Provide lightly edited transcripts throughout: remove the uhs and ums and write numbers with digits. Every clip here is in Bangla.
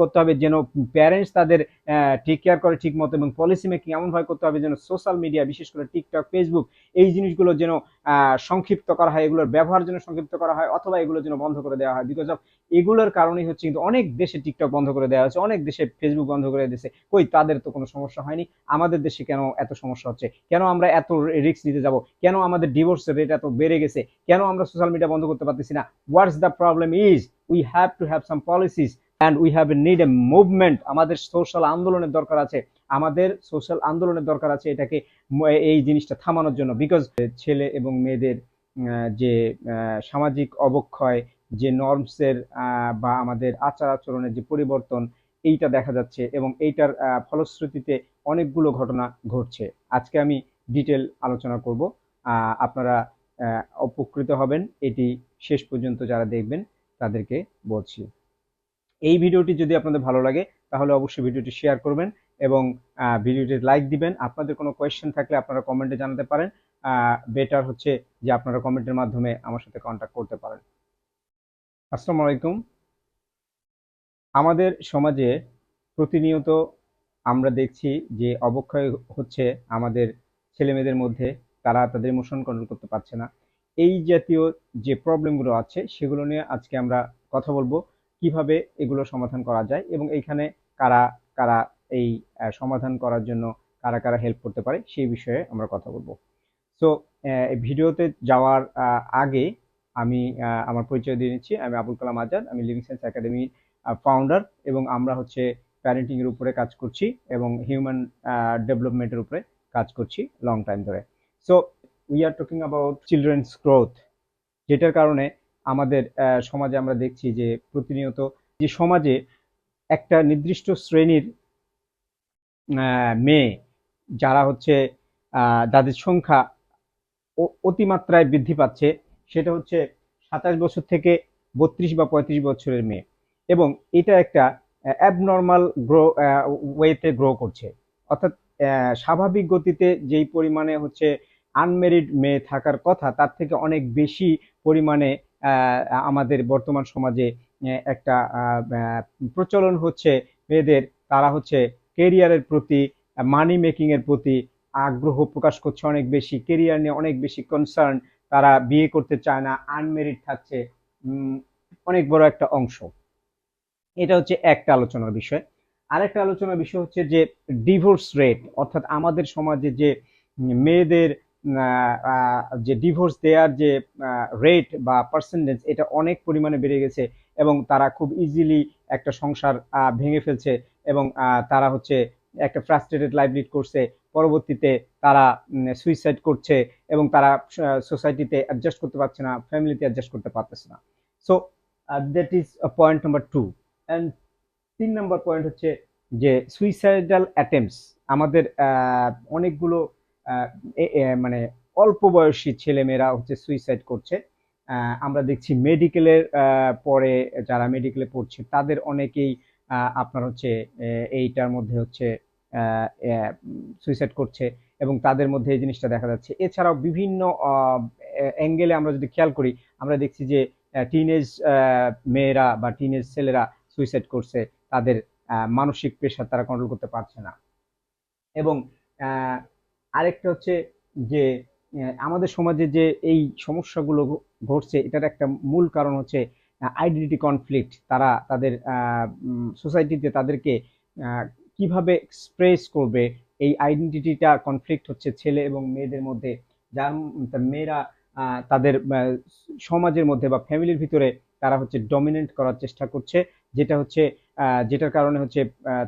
করতে হবে যেন প্যারেন্টস তাদের টেক কেয়ার করে ঠিক মতো, এবং পলিসি মেকিং এমনভাবে করতে হবে যেন সোশ্যাল মিডিয়া, বিশেষ করে টিকটক, ফেসবুক, এই জিনিসগুলো যেন সংক্ষিপ্ত করা হয়, এগুলোর ব্যবহার যেন সংক্ষিপ্ত করা হয়, অথবা এগুলো যেন বন্ধ করে দেওয়া হয়। বিকজ অফ এগুলোর কারণেই হচ্ছে কিন্তু অনেক দেশে টিকটক বন্ধ করে দেওয়া হচ্ছে, অনেক দেশে ফেসবুক বন্ধ করে দিয়েছে। কই, তাদের তো কোনো সমস্যা হয়নি, আমাদের দেশে কেন এত সমস্যা হচ্ছে? কেন আমরা এত রিস্ক নিতে যাব? কেন আমাদের ডিভোর্সের রেট এত বেড়ে গেছে? কেন আমরা সোশ্যাল মিডিয়া বন্ধ করতে পারতেছি না? What's the problem is we have to have some policies and we have need a movement. আমাদের সোশ্যাল আন্দোলনের দরকার আছে, আমাদের সোশ্যাল আন্দোলনের দরকার আছে এটাকে, এই জিনিসটা থামানোর জন্য। বিকজ ছেলে এবং মেয়েদের যে সামাজিক অবক্ষয়, যে নর্মসের বা আমাদের আচার আচরণের যে পরিবর্তন, এইটা দেখা যাচ্ছে, এবং এইটার ফলশ্রুতিতে অনেকগুলো ঘটনা ঘটছে। আজকে আমি ডিটেল আলোচনা করব, আপনারা উপকৃত হবেন এটি শেষ পর্যন্ত যারা দেখবেন তাদেরকে বলছি। এই ভিডিওটি যদি আপনাদের ভালো লাগে তাহলে অবশ্যই ভিডিওটি শেয়ার করবেন এবং ভিডিওটি লাইক দিবেন। আপনাদের কোনো কোয়েশ্চেন থাকলে আপনারা কমেন্টে জানাতে পারেন। বেটার হচ্ছে যে আপনারা কমেন্টের মাধ্যমে আমার সাথে কন্ট্যাক্ট করতে পারেন। আসসালামু আলাইকুম। আমাদের সমাজে প্রতিনিয়ত আমরা দেখছি যে অবক্ষয় হচ্ছে আমাদের ছেলেমেয়েদের মধ্যে, তারা তাদের ইমোশন কন্ট্রোল করতে পারছে না। এই জাতীয় যে প্রবলেমগুলো আছে সেগুলো নিয়ে আজকে আমরা কথা বলবো, কিভাবে এগুলো সমাধান করা যায়, এবং এইখানে কারা কারা এই সমাধান করার জন্য কারা কারা হেল্প করতে পারে সেই বিষয়ে আমরা কথা বলবো। সো ভিডিওতে যাওয়ার আগে আমি আমার পরিচয় দিয়ে নিচ্ছি। আমি আবুল কালাম আজাদ, আমি লিভিং সায়েন্স একাডেমি ফাউন্ডার, এবং আমরা হচ্ছে প্যারেন্টিং এর উপরে কাজ করছি এবং হিউম্যান ডেভেলপমেন্টের উপরে কাজ করছি লং টাইম ধরে। So we are talking about children's growth, যেটার কারণে আমাদের সমাজে আমরা দেখছি যে প্রতিনিয়ত যে সমাজে একটা নির্দিষ্ট শ্রেণীর মেয়ে যারা হচ্ছে যাদের সংখ্যা অতিমাত্রায় বৃদ্ধি পাচ্ছে, সেটা হচ্ছে 27 বছর থেকে 32 বা 35 বছরের মেয়ে, এবং এটা একটা অ্যাবনর্মাল ওয়েতে গ্রো করছে। অর্থাৎ স্বাভাবিক গতিতে যেই পরিমাণে হচ্ছে আনমেরিড মেয়ে থাকার কথা, তার থেকে অনেক বেশি পরিমাণে আমাদের বর্তমান সমাজে একটা প্রচলন হচ্ছে মেয়েদের, তারা হচ্ছে কেরিয়ারের প্রতি, মানি মেকিং এর প্রতি আগ্রহ প্রকাশ করছে অনেক বেশি, কেরিয়ার নিয়ে অনেক বেশি কনসার্ন, তারা বিয়ে করতে চায় না, আনমেরিড থাকছে অনেক বড় একটা অংশ। এটা হচ্ছে একটা আলোচনার বিষয়। আরেকটা আলোচনার বিষয় হচ্ছে যে ডিভোর্স রেট, অর্থাৎ আমাদের সমাজে যে মেয়েদের যে ডিভোর্স দেওয়ার যে রেট বা পার্সেন্টেজ, এটা অনেক পরিমাণে বেড়ে গেছে, এবং তারা খুব ইজিলি একটা সংসার ভেঙে ফেলছে, এবং তারা হচ্ছে একটা ফ্রাস্ট্রেটেড লাইফ লিড করছে। পরবর্তীতে তারা সুইসাইড করছে, এবং তারা সোসাইটিতে অ্যাডজাস্ট করতে পারছে না, ফ্যামিলিতে অ্যাডজাস্ট করতে পারতেছে না। So that is point number 2। And 3 number point হচ্ছে যে সুইসাইডাল অ্যাটেম্পটস। আমাদের অনেকগুলো মানে অল্প বয়সী ছেলেমেয়েরা হচ্ছে সুইসাইড করছে। আমরা দেখছি মেডিকেলের পরে যারা মেডিকেলে পড়ছে তাদের অনেকেই আপনার হচ্ছে এইটার মধ্যে হচ্ছে সুইসাইড করছে, এবং তাদের মধ্যে এই জিনিসটা দেখা যাচ্ছে। এছাড়াও বিভিন্ন অ্যাঙ্গেলে আমরা যদি খেয়াল করি, আমরা দেখছি যে টিনেজ মেয়েরা বা টিনেজ ছেলেরা সুইসাইড করছে, তাদের মানসিক প্রেশার তারা কন্ট্রোল করতে পারছে না। এবং আরেকটা হচ্ছে যে আমাদের সমাজে যে এই সমস্যাগুলো ঘটছে, এটার একটা মূল কারণ হচ্ছে আইডেন্টিটি কনফ্লিক্ট। তারা তাদের সোসাইটিতে তাদেরকে কিভাবে এক্সপ্রেস করবে, এই আইডেন্টিটিটা কনফ্লিক্ট হচ্ছে ছেলে এবং মেয়েদের মধ্যে, যার মেয়েরা তাদের সমাজের মধ্যে বা ফ্যামিলির ভিতরে তারা হচ্ছে ডমিনেন্ট করার চেষ্টা করছে, যেটা হচ্ছে যেটার কারণে হচ্ছে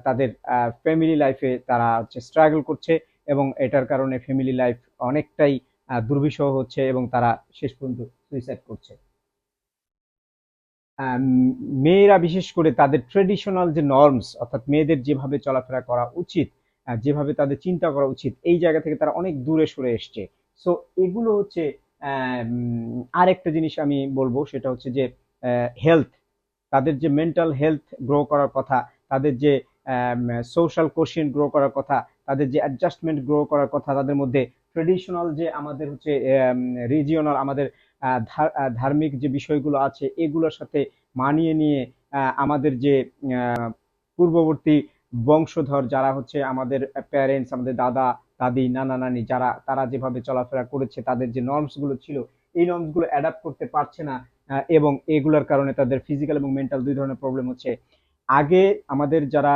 তাদের ফ্যামিলি লাইফে তারা হচ্ছে স্ট্রাগল করছে, এবং এটার কারণে ফ্যামিলি লাইফ অনেকটাই দুর্বিষহ হচ্ছে, এবং তারা শেষ পর্যন্ত সুইসাইড করছে। মেয়েরা বিশেষ করে তাদের ট্রেডিশনাল যে নর্মস, অর্থাৎ মেয়েদের যেভাবে চলাফেরা করা উচিত, যেভাবে তাদের চিন্তা করা উচিত, এই জায়গা থেকে তারা অনেক দূরে সরে এসছে। সো এগুলো হচ্ছে আরেকটা জিনিস আমি বলবো, সেটা হচ্ছে যে হেলথ, তাদের যে মেন্টাল হেলথ গ্রো করার কথা, তাদের যে সোশ্যাল কোশিয়েন্ট গ্রো করার কথা, তাদের যে অ্যাডজাস্টমেন্ট গ্রো করার কথা, তাদের মধ্যে ট্রেডিশনাল যে আমাদের হচ্ছে রিজিওনাল আমাদের ধার্মিক যে বিষয়গুলো আছে এগুলোর সাথে মানিয়ে নিয়ে আমাদের যে পূর্ববর্তী বংশধর যারা হচ্ছে আমাদের প্যারেন্টস, আমাদের দাদা দাদি নানা নানি, যারা তারা যেভাবে চলাফেরা করেছে, তাদের যে নর্মস গুলো ছিল এই নর্মস গুলো অ্যাডাপ্ট করতে পারছে না। এবং এগুলোর কারণে তাদের ফিজিক্যাল এবং মেন্টাল দুই ধরনের প্রবলেম হচ্ছে। আগে আমাদের যারা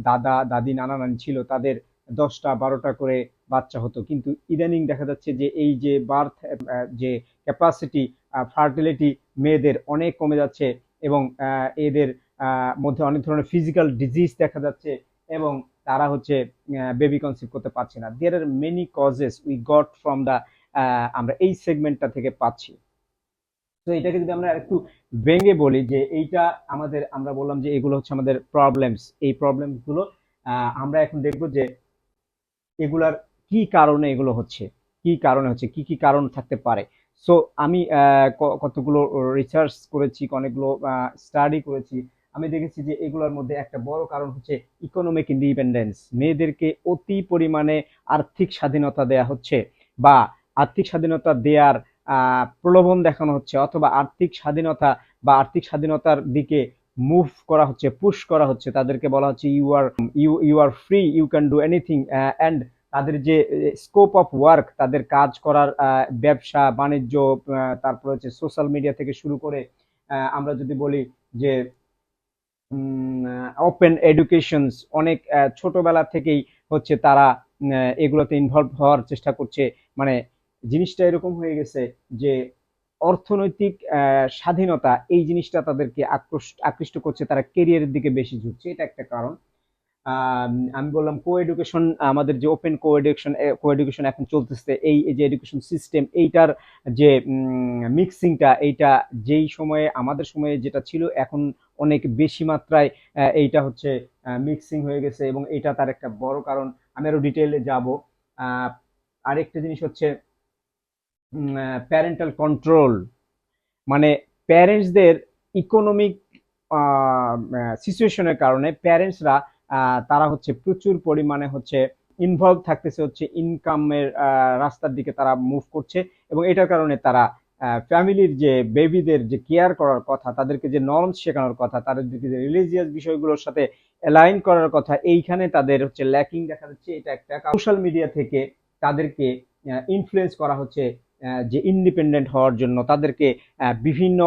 দাদা দাদি নানা নানি ছিল তাদের 10টা 12টা করে বাচ্চা হতো, কিন্তু ইদানিং দেখা যাচ্ছে যে এই যে বার্থ যে ক্যাপাসিটি, ফার্টিলিটি মেয়েদের অনেক কমে যাচ্ছে, এবং এদের মধ্যে অনেক ধরনের ফিজিক্যাল ডিজিজ দেখা যাচ্ছে, এবং তারা হচ্ছে বেবি কনসিভ করতে পারছে না। There are many causes we got from the, আমরা এই সেগমেন্টটা থেকে পাচ্ছি। তো এটাকে যদি আমরা একটু ভেঙে বলি যে এইটা আমাদের, আমরা বললাম যে এগুলো হচ্ছে আমাদের প্রবলেমস, এই প্রবলেমস গুলো আমরা এখন দেখবো যে এগুলার কি কারণে এগুলো হচ্ছে, কি কারণে হচ্ছে, কি কি কারণ থাকতে পারে। সো আমি কতগুলো রিসার্চ করেছি, অনেকগুলো স্টাডি করেছি। আমি দেখেছি যে এগুলোর মধ্যে একটা বড় কারণ হচ্ছে ইকোনমিক ইন্ডিপেন্ডেন্স। মেয়েদেরকে অতি পরিমাণে আর্থিক স্বাধীনতা দেয়া হচ্ছে, বা আর্থিক স্বাধীনতা দেওয়ার প্রলোভন দেখানো হচ্ছে, অথবা আর্থিক স্বাধীনতা বা আর্থিক স্বাধীনতার দিকে মুভ করা হচ্ছে, পুশ করা হচ্ছে। তাদেরকে বলা হচ্ছে you are free, you can do anything. And তাদের যে স্কোপ অফ ওয়ার্ক, তাদের কাজ করার ব্যবসা বাণিজ্য, তারপর হচ্ছে সোশ্যাল মিডিয়া থেকে শুরু করে, আমরা যদি বলি যে ওপেন এডুকেশনস, অনেক ছোটবেলা থেকেই হচ্ছে তারা এগুলোতে ইনভলভ হওয়ার চেষ্টা করছে। মানে জিনিসটা এরকম হয়ে গেছে যে অর্থনৈতিক স্বাধীনতা এই জিনিসটা তাদেরকে আকৃষ্ট করছে, তারা কেরিয়ারের দিকে বেশি ঝুঁকছে, এটা একটা কারণ। আমি বললাম কো এডুকেশন, আমাদের যে ওপেন কো এডুকেশন এখন চলতেছে, এই যে এডুকেশন সিস্টেম, এইটার যে মিক্সিংটা, এইটা যেই সময়ে আমাদের সময়ে যেটা ছিল, এখন অনেক বেশি মাত্রায় এইটা হচ্ছে মিক্সিং হয়ে গেছে, এবং এটা তার একটা বড় কারণ। আমি আরো ডিটেইলে যাব। আরেকটা জিনিস হচ্ছে প্যারেন্টাল কন্ট্রোল, মানে প্যারেন্টসদের ইকোনমিক সিচুয়েশনের কারণে প্যারেন্টসরা তারা হচ্ছে প্রচুর পরিমাণে হচ্ছে ইনভলভ থাকতেছে, হচ্ছে ইনকামের রাস্তার দিকে তারা মুভ করছে, এবং এটার কারণে তারা ফ্যামিলির যে বেবিদের যে কেয়ার করার কথা, তাদেরকে যে নর্মস শেখানোর কথা, তাদেরকে যে রিলিজিয়াস বিষয়গুলোর সাথে অ্যালাইন করার কথা, এইখানে তাদের হচ্ছে ল্যাকিং দেখা যাচ্ছে। এটা একটা সোশ্যাল মিডিয়া থেকে তাদেরকে ইনফ্লুয়েন্স করা হচ্ছে যে ইন্ডিপেন্ডেন্ট হওয়ার জন্য, তাদেরকে বিভিন্ন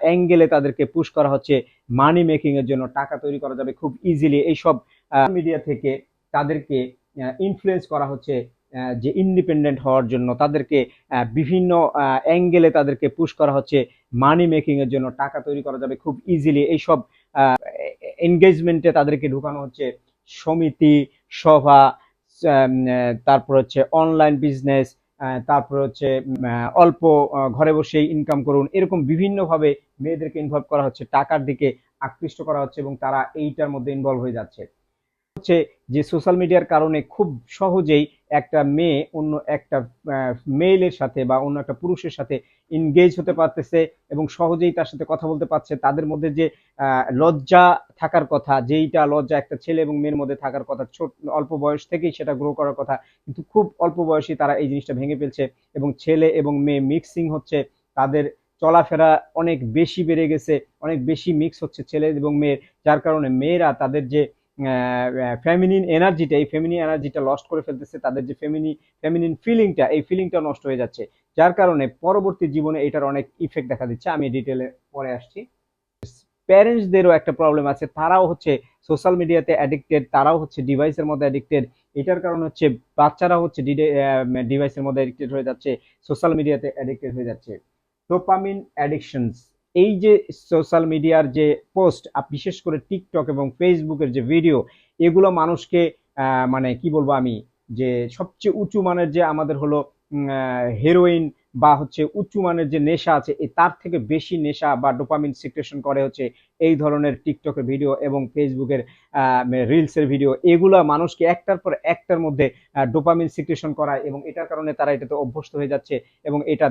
অ্যাঙ্গেলে তাদেরকে পুশ করা হচ্ছে মানি মেকিং এর জন্য। টাকা তৈরি করা যাবে খুব ইজিলি এইসব মিডিয়া থেকে, তাদেরকে ইনফ্লুয়েন্স করা হচ্ছে যে ইন্ডিপেন্ডেন্ট হওয়ার জন্য, তাদেরকে বিভিন্ন অ্যাঙ্গেলে তাদেরকে পুশ করা হচ্ছে মানি মেকিং এর জন্য। টাকা তৈরি করা যাবে খুব ইজিলি এইসব এনগেজমেন্টে তাদেরকে ঢুকানো হচ্ছে। সমিতি, সভা, তারপর হচ্ছে অনলাইন বিজনেস, তারপর হচ্ছে অল্প ঘরে বসেই ইনকাম করুন, এরকম বিভিন্নভাবে মেয়েদেরকে ইনভলভ করা হচ্ছে, টাকার দিকে আকৃষ্ট করা হচ্ছে, এবং তারা এইটার মধ্যে ইনভলভ হয়ে যাচ্ছে। হচ্ছে যে সোশ্যাল মিডিয়ার কারণে খুব সহজেই একটা মেয়ে অন্য একটা মেইলের সাথে বা অন্য একটা পুরুষের সাথে এনগেজ হতে পারতেছে, এবং সহজেই তার সাথে কথা বলতে পারছে। তাদের মধ্যে যে লজ্জা থাকার কথা, যেইটা লজ্জা একটা ছেলে এবং মেয়ের মধ্যে থাকার কথা, ছোট অল্প বয়স থেকেই সেটা গ্রো করার কথা, কিন্তু খুব অল্প বয়সেই তারা এই জিনিসটা ভেঙে ফেলছে, এবং ছেলে এবং মেয়ে মিক্সিং হচ্ছে। তাদের চলাফেরা অনেক বেশি বেড়ে গেছে, অনেক বেশি মিক্স হচ্ছে ছেলে এবং মেয়ের, যার কারণে মেয়েরা তাদের যে ফেমিনিন এনার্জিটা, এই ফেমিনিন এনার্জিটা লস্ট করে ফেলতেছে। তাদের যে ফেমিনিন ফিলিংটা, এই ফিলিংটা নষ্ট হয়ে যাচ্ছে, যার কারণে পরবর্তী জীবনে এটার অনেক ইফেক্ট দেখা দিচ্ছে। আমি ডিটেলে পরে আসছি। প্যারেন্টসদেরও একটা প্রবলেম আছে, তারাও হচ্ছে সোশ্যাল মিডিয়াতে অ্যাডিক্টেড, তারাও হচ্ছে ডিভাইসের মধ্যে অ্যাডিক্টেড। এটার কারণ হচ্ছে বাচ্চারা হচ্ছে ডিভাইসের মধ্যে অ্যাডিক্টেড হয়ে যাচ্ছে, সোশ্যাল মিডিয়াতে অ্যাডিক্টেড হয়ে যাচ্ছে। ডোপামিন অ্যাডিকশনস, এই যে সোশ্যাল মিডিয়ার যে পোস্ট, বিশেষ করে টিকটক এবং ফেসবুকের যে ভিডিও, এগুলো মানুষকে মানে কি বলবো আমি, যে সবচেয়ে উঁচু মানের যে আমাদের হলো হেরোইন বা হচ্ছে উঁচু মানের যে নেশা আছে, তার থেকে বেশি নেশা বা ডোপামিন সিক্রেশন করে হচ্ছে এই ধরনের টিকটকের ভিডিও এবং ফেসবুকের রিলসের ভিডিও। এগুলা মানুষকে একটার পর একটার মধ্যে ডোপামিন সিক্রেশন করায়, এবং এটার কারণে তারা এটাতে অভ্যস্ত হয়ে যাচ্ছে, এবং এটা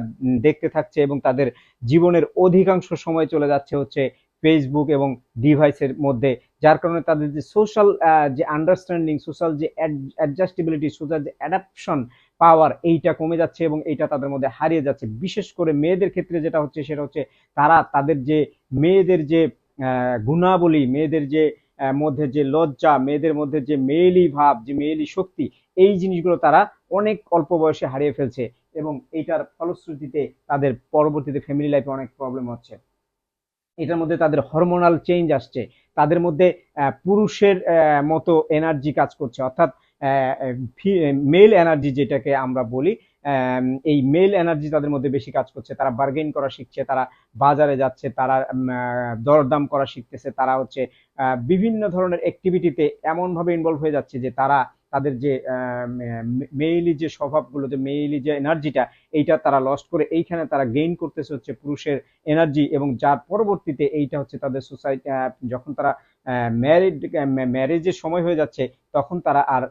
দেখতে থাকছে, এবং তাদের জীবনের অধিকাংশ সময় চলে যাচ্ছে হচ্ছে ফেসবুক এবং ডিভাইসের মধ্যে, যার কারণে তাদের যে সোশ্যাল যে আন্ডারস্ট্যান্ডিং, সোশ্যাল যে অ্যাডজাস্টেবিলিটি, সোশ্যাল যে অ্যাডাপশন পাওয়ার, এইটা কমে যাচ্ছে, এবং এইটা তাদের মধ্যে হারিয়ে যাচ্ছে। বিশেষ করে মেয়েদের ক্ষেত্রে যেটা হচ্ছে সেটা হচ্ছে তারা তাদের যে মেয়েদের যে গুণাবলী, মেয়েদের যে মধ্যে যে লজ্জা, মেয়েদের মধ্যে যে মেয়েলি ভাব, যে মেয়েলি শক্তি, এই জিনিসগুলো তারা অনেক অল্প বয়সে হারিয়ে ফেলছে এবং এইটার ফলশ্রুতিতে তাদের পরবর্তীতে ফ্যামিলি লাইফে অনেক প্রবলেম হচ্ছে। এটার মধ্যে তাদের হরমোনাল চেঞ্জ আসছে, তাদের মধ্যে পুরুষের মতো এনার্জি কাজ করছে, অর্থাৎ মেল এনার্জি যেটাকে আমরা বলি, এই মেল এনার্জি তাদের মধ্যে বেশি কাজ করছে। তারা বার্গেন করা শিখছে, তারা বাজারে যাচ্ছে, তারা দরদাম করা শিখতেছে, তারা হচ্ছে বিভিন্ন ধরনের অ্যাক্টিভিটিতে এমনভাবে ইনভলভ হয়ে যাচ্ছে যে তারা তাদের যে মেইলি যে স্বভাবগুলো, যে মেইলি যে এনার্জিটা, এইটা তারা লস্ট করে এইখানে তারা গেইন করতেছে হচ্ছে পুরুষের এনার্জি, এবং যার পরবর্তীতে এইটা হচ্ছে তাদের সোসাইটি, যখন তারা ম্যারেজের সময় হয়ে যাচ্ছে তখন তারা আর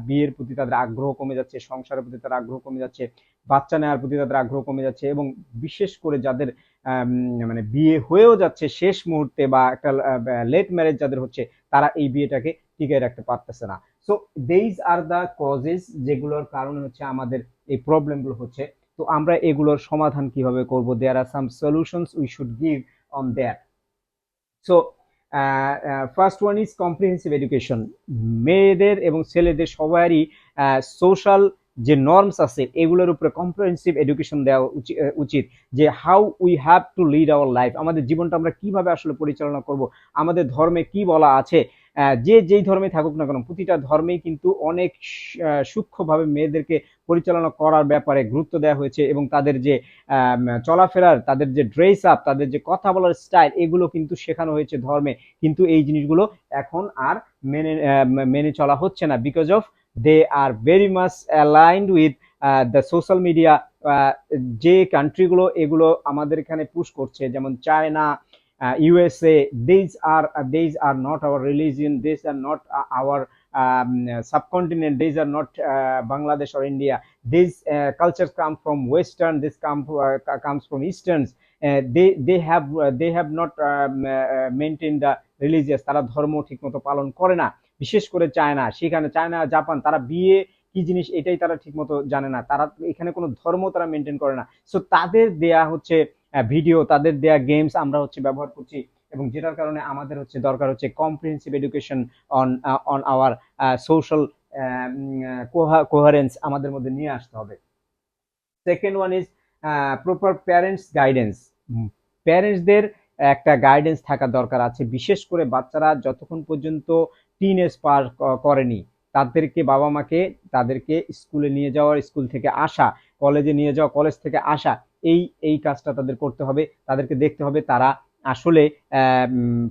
বিয়ের প্রতি তাদের আগ্রহ কমে যাচ্ছে, সংসারের প্রতি তাদের আগ্রহ কমে যাচ্ছে, বাচ্চা নেওয়ার প্রতি তাদের আগ্রহ কমে যাচ্ছে, এবং বিশেষ করে যাদের মানে বিয়ে হয়েও যাচ্ছে শেষ মুহূর্তে বা একটা লেট ম্যারেজ যাদের হচ্ছে, তারা এই বিয়েটাকে টিকিয়ে রাখতে পারতেছে না। So days are the causes, যেগুলোর কারণে হচ্ছে আমাদের এই প্রবলেমগুলো হচ্ছে। তো আমরা এগুলোর সমাধান কিভাবে করব? There are some solutions we should give on that. So first one is comprehensive education. মেয়েদের এবং ছেলেদের সবারই সোশ্যাল যে নর্মস আছে এগুলোর উপরে কম্প্রিহেন্সিভ এডুকেশন দেওয়া উচিত, যে how we have to lead our life, আমাদের জীবনটা আমরা কিভাবে আসলে পরিচালনা করব, আমাদের ধর্মে কি বলা আছে। যে যেই ধর্মে থাকুক না কেন, প্রতিটা ধর্মেই কিন্তু অনেক সূক্ষ্মভাবে মেয়েদেরকে পরিচালনা করার ব্যাপারে গুরুত্ব দেওয়া হয়েছে, এবং তাদের যে চলাফেরার, তাদের যে ড্রেস আপ, তাদের যে কথা বলার স্টাইল, এগুলো কিন্তু শেখানো হয়েছে ধর্মে। কিন্তু এই জিনিসগুলো এখন আর মেনে চলা হচ্ছে না, because of they are very much aligned with the social media. যে কান্ট্রিগুলো এগুলো আমাদের এখানে পুশ করছে, যেমন China, USA, these are not our religion, these are not our subcontinent, these are not Bangladesh or India. These cultures come from Western, this comes from Easterns. They have not maintained the religious, তারা ধর্ম ঠিকমতো পালন করে না। বিশেষ করে চায়না, সেখানে চায়না, জাপান, তারা বিয়ে কি জিনিস এটাই তারা ঠিকমতো জানে না, তারা এখানে কোনো ধর্ম তারা মেনটেন করে না। সো তাদের দেয়া হচ্ছে ভিডিও, তাদের দেয়া গেমস আমরা হচ্ছে ব্যবহার করছি, এবং যেটার কারণে আমাদের হচ্ছে দরকার হচ্ছে comprehensive education on on our social coherence আমাদের মধ্যে নিয়ে আসতে হবে। Second one is proper parents guidance. প্যারেন্টসদের একটা গাইডেন্স থাকা দরকার আছে, বিশেষ করে বাচ্চারা যতক্ষণ পর্যন্ত টিনেজ পার করেনি, তাদেরকে বাবা মাকে তাদেরকে স্কুলে নিয়ে যাওয়ার, স্কুল থেকে আসা, কলেজে নিয়ে যাওয়া, কলেজ থেকে আসা, এই কাজটা তাদের করতে হবে। তাদেরকে দেখতে হবে তারা আসলে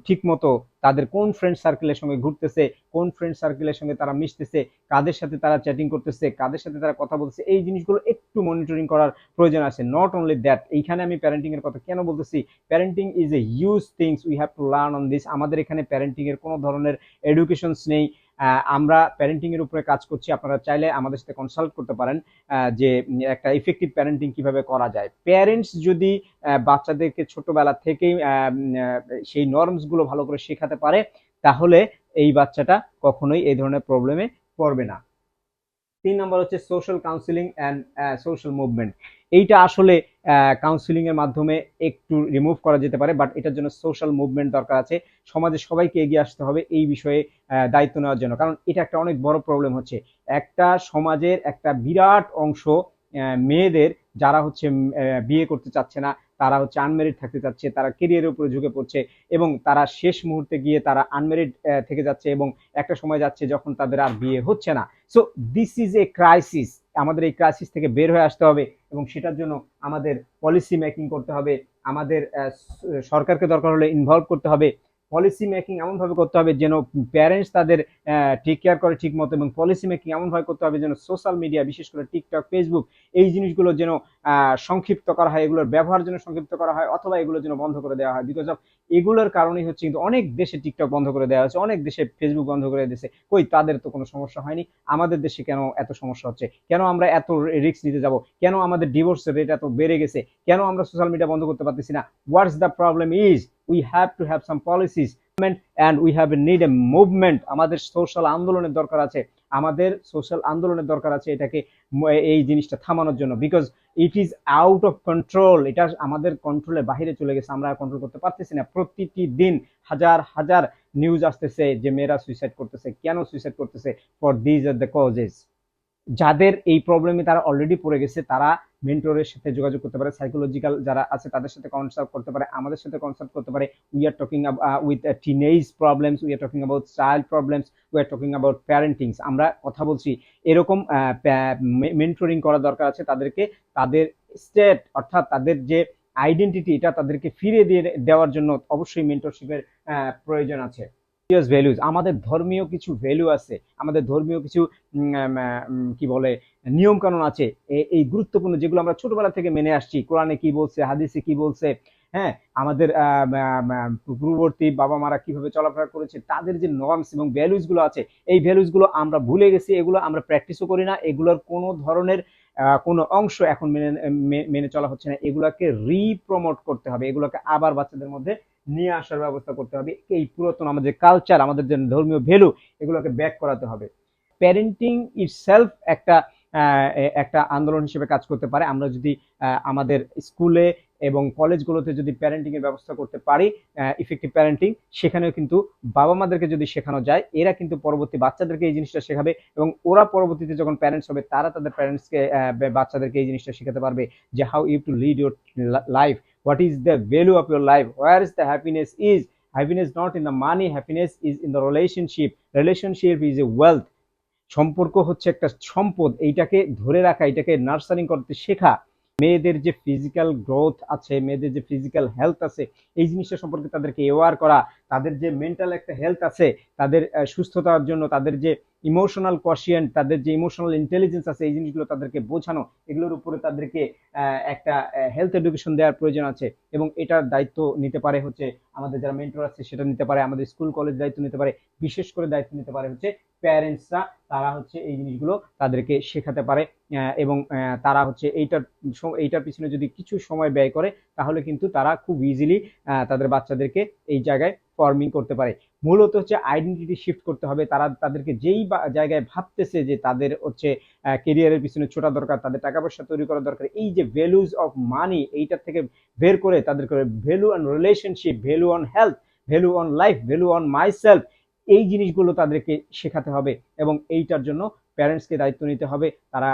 ঠিক মতো তাদের কোন ফ্রেন্ড সার্কেলের সঙ্গে ঘুরতেছে, কোন ফ্রেন্ড সার্কেলের সঙ্গে তারা মিশতেছে, কাদের সাথে তারা চ্যাটিং করতেছে, কাদের সাথে তারা কথা বলছে, এই জিনিসগুলো একটু মনিটরিং করার প্রয়োজন আছে। নট অনলি দ্যাট, এইখানে আমি প্যারেন্টিং এর কথা কেন বলতেছি, parenting is a huge things, we have to learn on this. আমাদের এখানে প্যারেন্টিং এর কোনো ধরনের এডুকেশনস নেই। আমরা প্যারেন্টিং এর উপরে কাজ করছি, আপনারা চাইলে আমাদের সাথে কনসাল্ট করতে পারেন যে একটা ইফেক্টিভ প্যারেন্টিং কিভাবে করা যায়। প্যারেন্টস যদি বাচ্চাদেরকে ছোটবেলা থেকেই সেই নর্মস গুলো ভালো করে শেখাতে পারে, তাহলে এই বাচ্চাটা কখনোই এই ধরনের প্রবলেমে পড়বে না। 3 নম্বর হচ্ছে social counselling and social movement. এইটা আসলে কাউন্সিলিং এর মাধ্যমে একটু রিমুভ করা যেতে পারে, বাট এটার জন্য সোশ্যাল মুভমেন্ট দরকার আছে। সমাজে সবাইকে এগিয়ে আসতে হবে এই বিষয়ে দায়িত্ব নেওয়ার জন্য, কারণ এটা একটা অনেক বড় প্রবলেম হচ্ছে। একটা সমাজের একটা বিরাট অংশ মেয়েদের, যারা হচ্ছে বিয়ে করতে চাচ্ছে না, তারা হচ্ছে আনমেরিড থাকতে চাচ্ছে, তারা কেরিয়ারের উপরে ঝুঁকে পড়ছে, এবং তারা শেষ মুহূর্তে গিয়ে তারা আনমেরিড থেকে যাচ্ছে, এবং একটা সময় যাচ্ছে যখন তাদের আর বিয়ে হচ্ছে না। So this is a crisis. আমাদের এই ক্রাইসিস থেকে বের হয়ে আসতে হবে, এবং সেটার জন্য আমাদের পলিসি মেকিং করতে হবে, আমাদের সরকারকে দরকার হলে ইনভলভ করতে হবে। পলিসি মেকিং এমনভাবে করতে হবে যেন প্যারেন্টস তাদের টেক কেয়ার করে ঠিক মতো, এবং পলিসি মেকিং এমনভাবে করতে হবে যেন সোশ্যাল মিডিয়া, বিশেষ করে টিকটক, ফেসবুক, এই জিনিসগুলো যেন সংক্ষিপ্ত করা হয়, এগুলোর ব্যবহার যেন সংক্ষিপ্ত করা হয়, অথবা এগুলো যেন বন্ধ করে দেওয়া হয়। বিকজ অফ এগুলোর কারণেই হচ্ছে কিন্তু অনেক দেশে টিকটক বন্ধ করে দেওয়া হচ্ছে, অনেক দেশে ফেসবুক বন্ধ করে দিয়েছে। কই, তাদের তো কোনো সমস্যা হয়নি, আমাদের দেশে কেন এত সমস্যা হচ্ছে? কেন আমরা এত রিস্ক নিতে যাব? কেন আমাদের ডিভোর্সের রেট এত বেড়ে গেছে? কেন আমরা সোশ্যাল মিডিয়া বন্ধ করতে পারতেছি না? What's the problem is, we have to have some policies and we have need a movement. আমাদের সোশ্যাল আন্দোলনের দরকার আছে, এটাকে এই জিনিসটা থামানোর জন্য, because it is out of control. এটা আমাদের কন্ট্রোলের বাইরে চলে গেছে, আমরা কন্ট্রোল করতে পারতেছি না। প্রতিটি দিন হাজার হাজার নিউজ আসতেছে যে মেয়েরা সুইসাইড করতেছে। কেন সুইসাইড করতেছে? For these are the causes. যাদের এই প্রবলেমে তারা অলরেডি পড়ে গেছে তারা মেন্টরের সাথে যোগাযোগ করতে পারে, সাইকোলজিক্যাল যারা আছে তাদের সাথে কনসাল্ট করতে পারে, আমাদের সাথে কনসাল্ট করতে পারে। We are talking with teenage problems, we are talking about child problems, we are talking about parentings. আমরা কথা বলছি এরকম মেন্টরিং করা দরকার আছে তাদেরকে, তাদের স্টেট অর্থাৎ তাদের যে আইডেন্টিটি এটা তাদেরকে ফিরিয়ে দিয়ে দেওয়ার জন্য অবশ্যই মেন্টরশিপের প্রয়োজন আছে। ভ্যালুজ, আমাদের ধর্মীয় কিছু ভ্যালু আছে, আমাদের ধর্মীয় কিছু কি বলে নিয়ম কানুন আছে, এই গুরুত্বপূর্ণ যেগুলো আমরা ছোটবেলা থেকে মেনে আসছি। কোরআনে কি বলছে, হাদিসে কি বলছে, হ্যাঁ, আমাদের পূর্ববর্তী বাবা মারা কিভাবে চলাফেরা করেছে, তাদের যে নর্মস এবং ভ্যালুজ গুলো আছে, এই ভ্যালুজ গুলো আমরা ভুলে গেছি, এগুলো আমরা প্র্যাকটিসও করি না, এগুলোর কোনো ধরনের কোনো অংশ এখন মেনে চলা হচ্ছে না। এগুলোকে রিপ্রমোট করতে হবে, এগুলোকে আবার বাচ্চাদের মধ্যে নিয়ে আসার ব্যবস্থা করতে হবে। এই পুরাতন আমাদের কালচার, আমাদের যে ধর্মীয় ভ্যালু, এগুলোকে ব্যাক করাতে হবে। প্যারেন্টিং ইটসেলফ একটা আন্দোলন হিসেবে কাজ করতে পারে। আমরা যদি আমাদের স্কুলে এবং কলেজগুলোতে যদি প্যারেন্টিং এর ব্যবস্থা করতে পারি, ইফেক্টিভ প্যারেন্টিং, সেখানেও কিন্তু বাবা মাদেরকে যদি শেখানো যায়, এরা কিন্তু পরবর্তী বাচ্চাদেরকে এই জিনিসটা শেখাবে এবং ওরা পরবর্তীতে যখন প্যারেন্টস হবে তারা তাদের প্যারেন্টসকে বাচ্চাদেরকে এই জিনিসটা শেখাতে পারবে যে how you to lead your life, what is the value of your life, where is the happiness not in the money, happiness is in the relationship is a wealth। সম্পর্ক হচ্ছে একটা সম্পদ, এইটাকে ধরে রাখা, এটাকে নার্সারিং করতে শেখা। মেয়েদের যে ফিজিক্যাল গ্রোথ আছে, মেয়েদের যে ফিজিক্যাল হেলথ আছে, এই জিনিসটা সম্পর্কে তাদেরকে অ্যাওয়ার করা, তাদের যে মেন্টাল একটা হেলথ আছে, তাদের সুস্থতার জন্য তাদের যে ইমোশনাল কোশিয়েন্ট, তাদের যে ইমোশনাল ইন্টেলিজেন্স আছে, এই জিনিসগুলো তাদেরকে বোঝানো, এগুলোর উপরে তাদেরকে একটা হেলথ এডুকেশন দেওয়ার প্রয়োজন আছে। এবং এটার দায়িত্ব নিতে পারে হচ্ছে আমাদের যারা মেন্টর আছে সেটা নিতে পারে, আমাদের স্কুল কলেজ দায়িত্ব নিতে পারে, বিশেষ করে দায়িত্ব নিতে পারে হচ্ছে প্যারেন্টসরা। তারা হচ্ছে এই জিনিসগুলো তাদেরকে শেখাতে পারে এবং তারা হচ্ছে এইটার পিছনে যদি কিছু সময় ব্যয় করে তাহলে কিন্তু তারা খুব ইজিলি তাদের বাচ্চাদেরকে এই জায়গায় ফর্মিং করতে পারে। মূলত হচ্ছে আইডেন্টিটি শিফট করতে হবে। তারা তাদেরকে যেই জায়গায় ভাবতেছে যে তাদের হচ্ছে কেরিয়ারের পিছনে ছোটা দরকার, তাদের টাকা পয়সা তৈরি করা দরকার, এই যে ভ্যালুজ অফ মানি, এইটার থেকে বের করে তাদেরকে value on relationship, value on health, value on life, value on myself, এই জিনিসগুলো তাদেরকে শেখাতে হবে এবং এইটার জন্য প্যারেন্টসকে দায়িত্ব নিতে হবে। তারা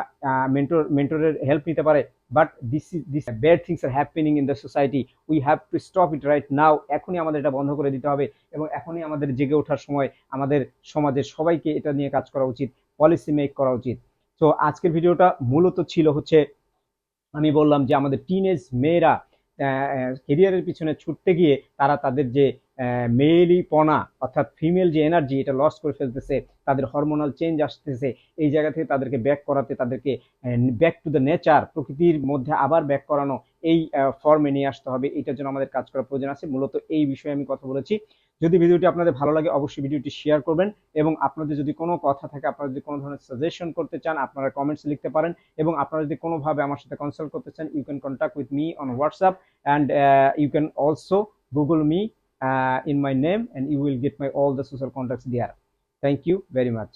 মেন্টরের হেল্প নিতে পারে, but this bad things are happening in the society, we have to stop it right now. এখনই আমাদের এটা বন্ধ করে দিতে হবে এবং এখনই আমাদের জেগে ওঠার সময়। আমাদের সমাজের সবাইকে এটা নিয়ে কাজ করা উচিত, পলিসি মেক করা উচিত। তো আজকের ভিডিওটা মূলত ছিল হচ্ছে, আমি বললাম যে আমাদের টিনেজ মেয়েরা কেরিয়ারের পিছনে ছুটতে গিয়ে তারা তাদের যে মেয়েলিপনা অর্থাৎ ফিমেল যে এনার্জি, এটা লস করে ফেলতেছে, তাদের হরমোনাল চেঞ্জ আসতেছে। এই জায়গা থেকে তাদেরকে ব্যাক করাতে, তাদেরকে ব্যাক টু দ্য নেচার, প্রকৃতির মধ্যে আবার ব্যাক করানো, এই ফর্মে নিয়ে আসতে হবে। এটার জন্য আমাদের কাজ করার প্রয়োজন আছে। মূলত এই বিষয়ে আমি কথা বলেছি। যদি ভিডিওটি আপনাদের ভালো লাগে অবশ্যই ভিডিওটি শেয়ার করবেন এবং আপনাদের যদি কোনো কথা থাকে, আপনারা যদি কোনো ধরনের সাজেশন করতে চান, আপনারা কমেন্টস লিখতে পারেন এবং আপনারা যদি কোনোভাবে আমার সাথে কনসাল্ট করতে চান, you can contact with me on WhatsApp and you can also google me in my name and you will get my all the social contacts there. Thank you very much.